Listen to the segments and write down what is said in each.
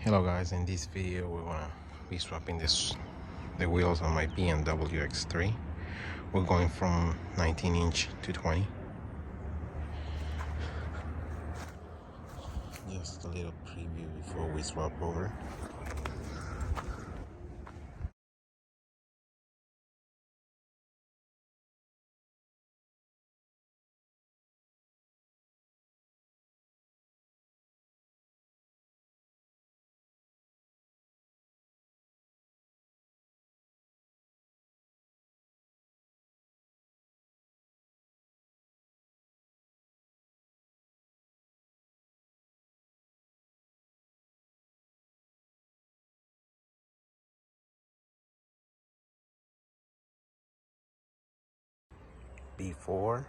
Hello guys, in this video we want to be swapping the wheels on my BMW X3. We're going from 19-inch to 20. Just a little preview before we swap over. Before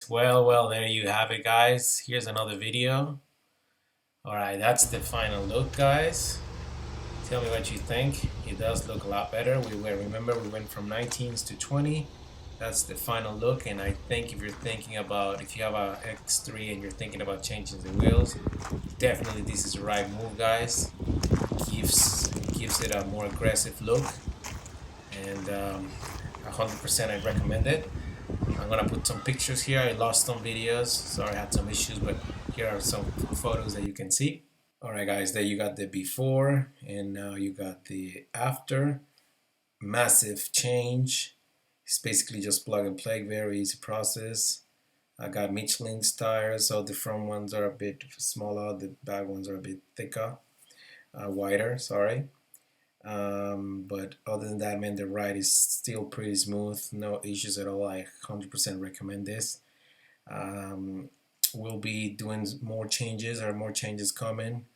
Well, there you have it, guys. Here's another video. Alright, that's the final look, guys. Tell me what you think. It does look a lot better. Remember, we went from 19s to 20. That's the final look, and I think if you have a X3 and you're thinking about changing the wheels, definitely this is the right move, guys. Gives it a more aggressive look, and 100% I recommend it. I'm gonna put some pictures here. I lost some videos, sorry, I had some issues, but here are some photos that you can see. Alright guys, there you got the before, and now you got the after. Massive change. It's basically just plug and play, very easy process. I got Michelin's tires, so the front ones are a bit smaller, the back ones are a bit thicker, wider, sorry. But other than that, man, the ride is still pretty smooth, no issues at all. I 100% recommend this. We'll be doing more changes coming.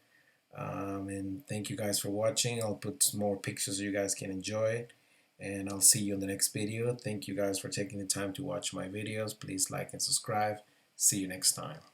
And thank you guys for watching. I'll put some more pictures so you guys can enjoy it, and I'll see you in the next video. Thank you guys for taking the time to watch my videos. Please like and subscribe. See you next time.